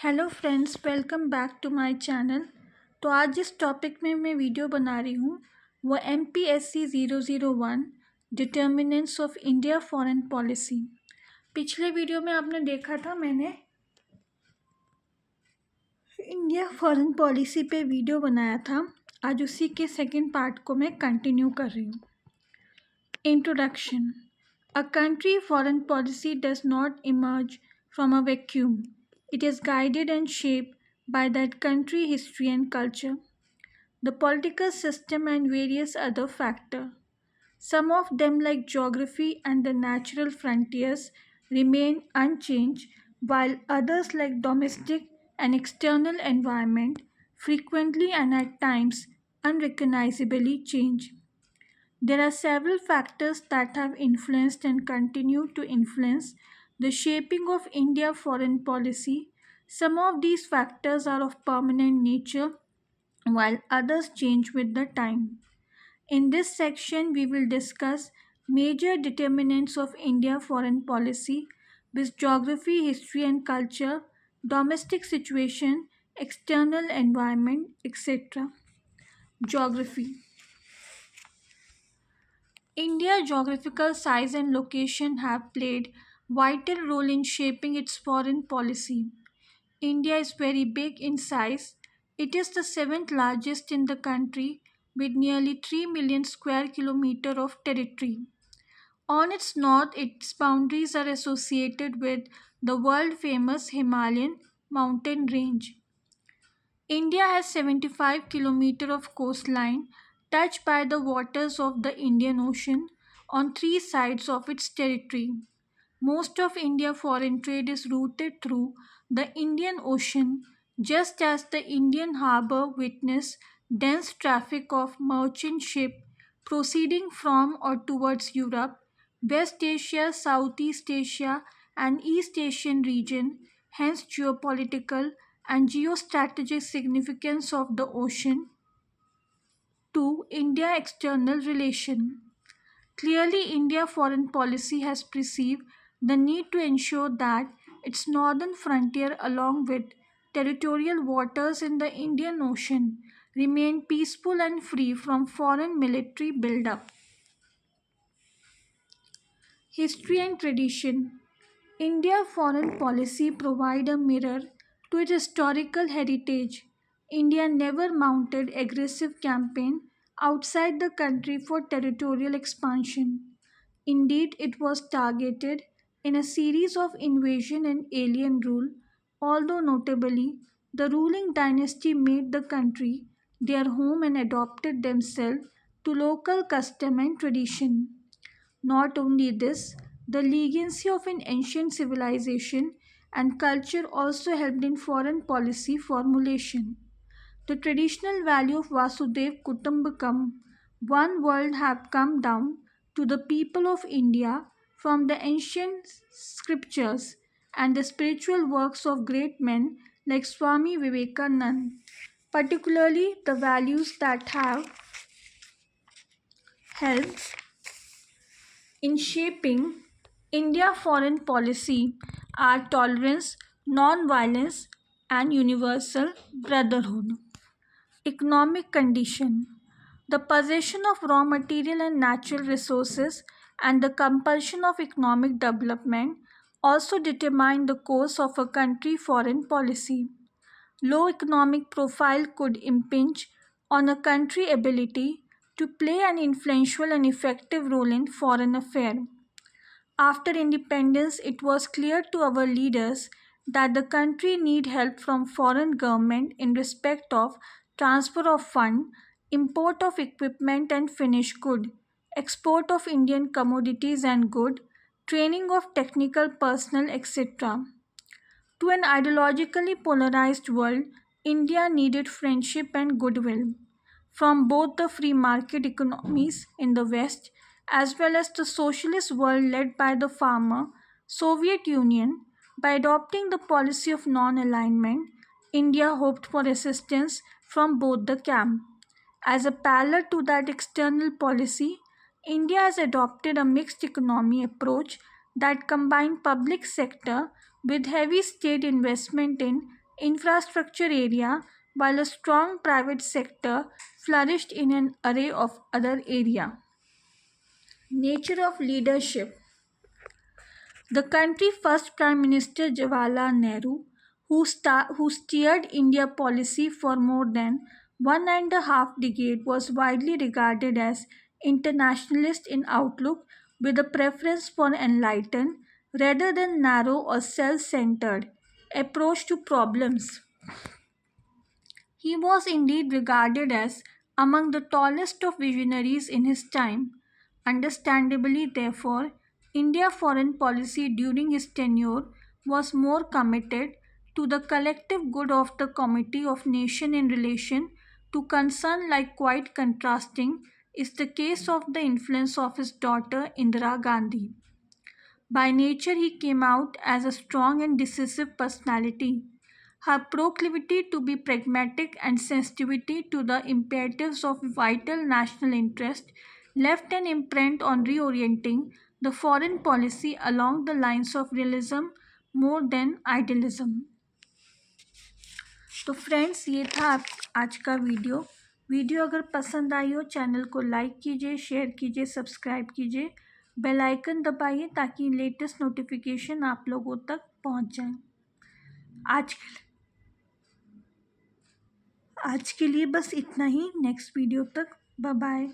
Hello friends, welcome back to my channel. तो आज जिस टॉपिक में मैं वीडियो बना रही हूँ वो MPSC 001 determinants of India foreign policy. पिछले वीडियो में आपने देखा था, मैंने इंडिया फॉरेन पॉलिसी पे वीडियो बनाया था। आज उसी के सेकंड पार्ट को मैं कंटिन्यू कर रही हूँ। Introduction. A country foreign policy does not emerge from a vacuum. It is guided and shaped by that country's history and culture, the political system, and various other factors. Some of them, like geography and the natural frontiers, remain unchanged, while others, like domestic and external environment, frequently and at times unrecognizably change. There are several factors that have influenced and continue to influence the shaping of India's foreign policy. Some of these factors are of permanent nature, while others change with the time. In this section, we will discuss major determinants of India's foreign policy with geography, history, and culture, domestic situation, external environment, etc. Geography. India's geographical size and location have played vital role in shaping its foreign policy. India is very big in size. It is the seventh largest in the country with nearly 3 million square kilometers of territory. On its north, its boundaries are associated with the world famous Himalayan mountain range. India has 75 kilometers of coastline touched by the waters of the Indian Ocean on three sides of its territory. Most of India's foreign trade is routed through the Indian Ocean, just as the Indian harbour witness dense traffic of merchant ships proceeding from or towards Europe, West Asia, Southeast Asia, and East Asian region. Hence, geopolitical and geostrategic significance of the ocean. 2. India external relation. Clearly, India foreign policy has perceived the need to ensure that its northern frontier, along with territorial waters in the Indian Ocean, remain peaceful and free from foreign military buildup. History and tradition. India foreign policy provide a mirror to its historical heritage. India never mounted aggressive campaign outside the country for territorial expansion. Indeed, it was targeted in a series of invasion and alien rule, although notably the ruling dynasty made the country their home and adopted themselves to local custom and tradition. Not only this, the legacy of an ancient civilization and culture also helped in foreign policy formulation. The traditional value of Vasudev Kutumbakam, one world, have come down to the people of India from the ancient scriptures and the spiritual works of great men like Swami Vivekananda, particularly the values that have helped in shaping India's foreign policy are tolerance, non-violence, and universal brotherhood. Economic condition. The possession of raw material and natural resources and the compulsion of economic development also determine the course of a country's foreign policy. Low economic profile could impinge on a country's ability to play an influential and effective role in foreign affairs. After independence, it was clear to our leaders that the country need help from foreign government in respect of transfer of fund, import of equipment and finished good, export of Indian commodities and good, training of technical personnel, etc. To an ideologically polarized world, India needed friendship and goodwill from both the free market economies in the West as well as the socialist world led by the former Soviet Union. By adopting the policy of non-alignment, India hoped for assistance from both the camps. As a parallel to that external policy, India has adopted a mixed economy approach that combines public sector with heavy state investment in infrastructure area, while a strong private sector flourished in an array of other areas. Nature of leadership. The country's first Prime Minister Jawaharlal Nehru, who steered India policy for more than 1.5 decades, was widely regarded as internationalist in outlook with a preference for enlightened rather than narrow or self-centered approach to problems. He was indeed regarded as among the tallest of visionaries in his time. Understandably, therefore, India's foreign policy during his tenure was more committed to the collective good of the community of nations in relation to concern like quite contrasting is the case of the influence of his daughter Indira Gandhi. By nature, he came out as a strong and decisive personality. Her proclivity to be pragmatic and sensitivity to the imperatives of vital national interest left an imprint on reorienting the foreign policy along the lines of realism more than idealism. तो friends, ये था आज का video अगर पसंद आई हो channel को like कीजिए, शेयर कीजिए, सब्सक्राइब कीजिए, बेल आइकन दबाइए ताकि लेटेस्ट नोटिफिकेशन आप लोगों तक पहुंच जाए। आज आज के लिए बस इतना ही। नेक्स्ट वीडियो तक बाय बाय।